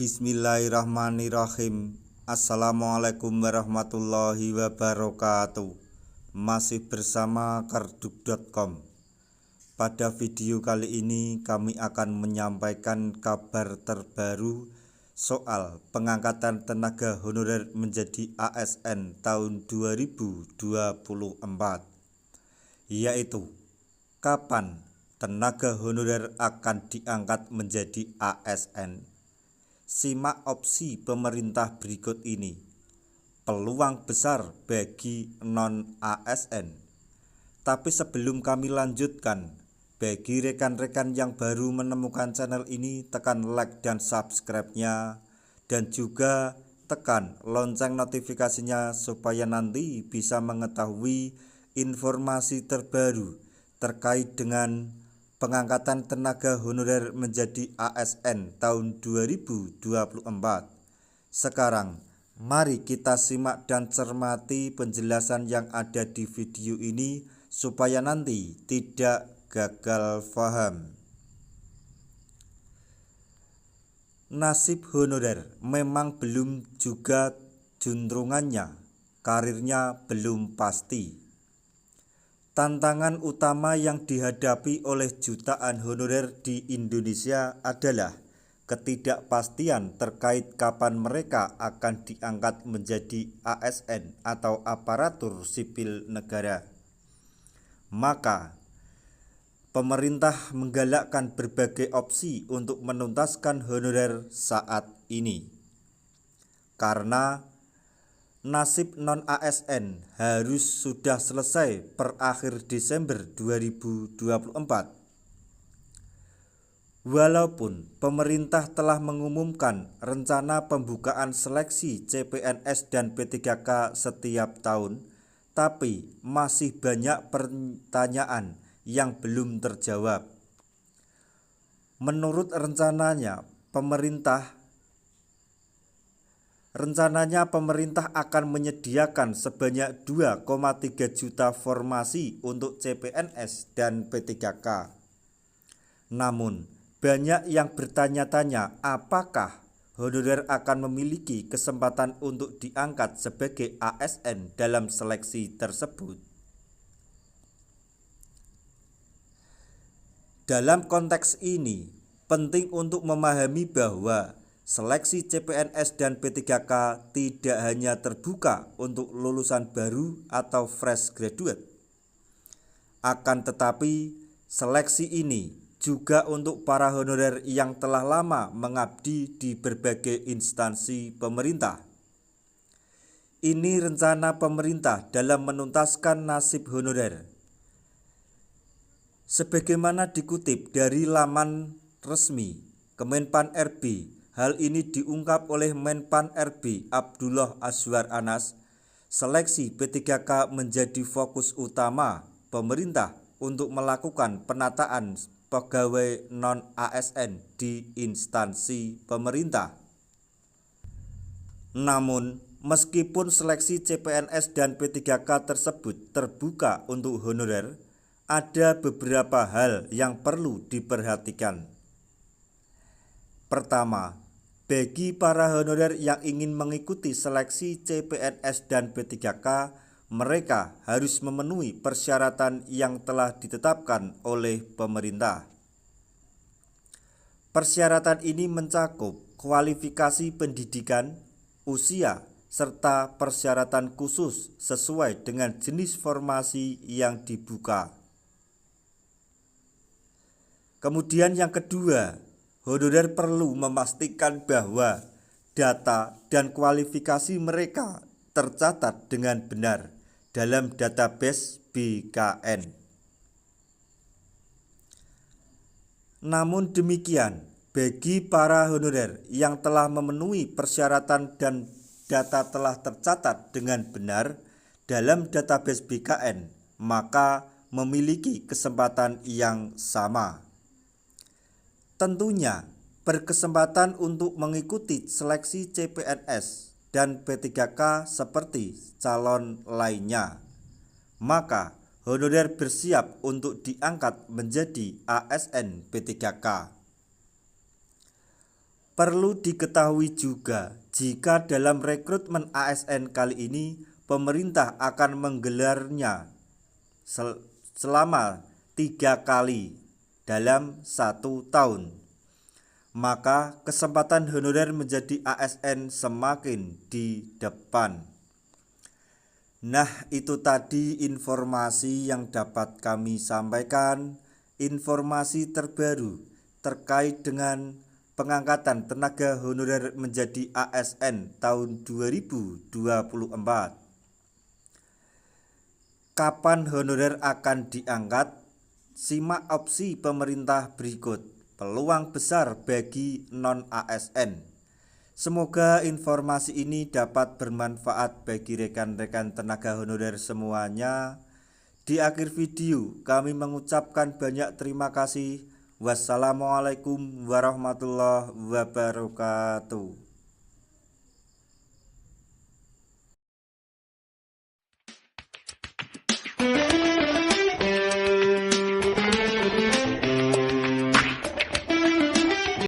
Bismillahirrahmanirrahim. Assalamualaikum warahmatullahi wabarakatuh. Masih bersama karduk.com. Pada video kali ini kami akan menyampaikan kabar terbaru soal pengangkatan tenaga honorer menjadi ASN tahun 2024, yaitu kapan tenaga honorer akan diangkat menjadi ASN. Simak opsi pemerintah berikut ini. Peluang besar bagi non-ASN. Tapi sebelum kami lanjutkan, bagi rekan-rekan yang baru menemukan channel ini, tekan like dan subscribe-nya, dan juga tekan lonceng notifikasinya supaya nanti bisa mengetahui informasi terbaru terkait dengan pengangkatan tenaga honorer menjadi ASN tahun 2024. Sekarang, mari kita simak dan cermati penjelasan yang ada di video ini supaya nanti tidak gagal paham. Nasib honorer memang belum juga juntrungannya, karirnya belum pasti. Tantangan utama yang dihadapi oleh jutaan honorer di Indonesia adalah ketidakpastian terkait kapan mereka akan diangkat menjadi ASN atau aparatur sipil negara. Maka, pemerintah menggalakkan berbagai opsi untuk menuntaskan honorer saat ini. Karena nasib non-ASN harus sudah selesai per akhir Desember 2024. Walaupun pemerintah telah mengumumkan rencana pembukaan seleksi CPNS dan P3K setiap tahun, tapi masih banyak pertanyaan yang belum terjawab. Menurut rencananya pemerintah akan menyediakan sebanyak 2,3 juta formasi untuk CPNS dan P3K. Namun, banyak yang bertanya-tanya apakah honorer akan memiliki kesempatan untuk diangkat sebagai ASN dalam seleksi tersebut. Dalam konteks ini, penting untuk memahami bahwa seleksi CPNS dan P3K tidak hanya terbuka untuk lulusan baru atau fresh graduate. Akan tetapi, seleksi ini juga untuk para honorer yang telah lama mengabdi di berbagai instansi pemerintah. Ini rencana pemerintah dalam menuntaskan nasib honorer. Sebagaimana dikutip dari laman resmi Kemenpan RB, hal ini diungkap oleh Menpan RB Abdullah Azwar Anas. Seleksi P3K menjadi fokus utama pemerintah untuk melakukan penataan pegawai non-ASN di instansi pemerintah. Namun, meskipun seleksi CPNS dan P3K tersebut terbuka untuk honorer, ada beberapa hal yang perlu diperhatikan. Pertama, bagi para honorer yang ingin mengikuti seleksi CPNS dan P3K, mereka harus memenuhi persyaratan yang telah ditetapkan oleh pemerintah. Persyaratan ini mencakup kualifikasi pendidikan, usia, serta persyaratan khusus sesuai dengan jenis formasi yang dibuka. Kemudian yang kedua, honorer perlu memastikan bahwa data dan kualifikasi mereka tercatat dengan benar dalam database BKN. Namun demikian, bagi para honorer yang telah memenuhi persyaratan dan data telah tercatat dengan benar dalam database BKN, maka memiliki kesempatan yang sama. Tentunya, berkesempatan untuk mengikuti seleksi CPNS dan P3K seperti calon lainnya. Maka, honorer bersiap untuk diangkat menjadi ASN P3K. Perlu diketahui juga, jika dalam rekrutmen ASN kali ini pemerintah akan menggelarnya selama 3 kali dalam 1 tahun, maka kesempatan honorer menjadi ASN semakin di depan. Nah, itu tadi informasi yang dapat kami sampaikan, informasi terbaru terkait dengan pengangkatan tenaga honorer menjadi ASN tahun 2024. Kapan honorer akan diangkat? Simak opsi pemerintah berikut. Peluang besar bagi non-ASN. Semoga informasi ini dapat bermanfaat bagi rekan-rekan tenaga honorer semuanya. Di akhir video kami mengucapkan banyak terima kasih. Wassalamualaikum warahmatullahi wabarakatuh.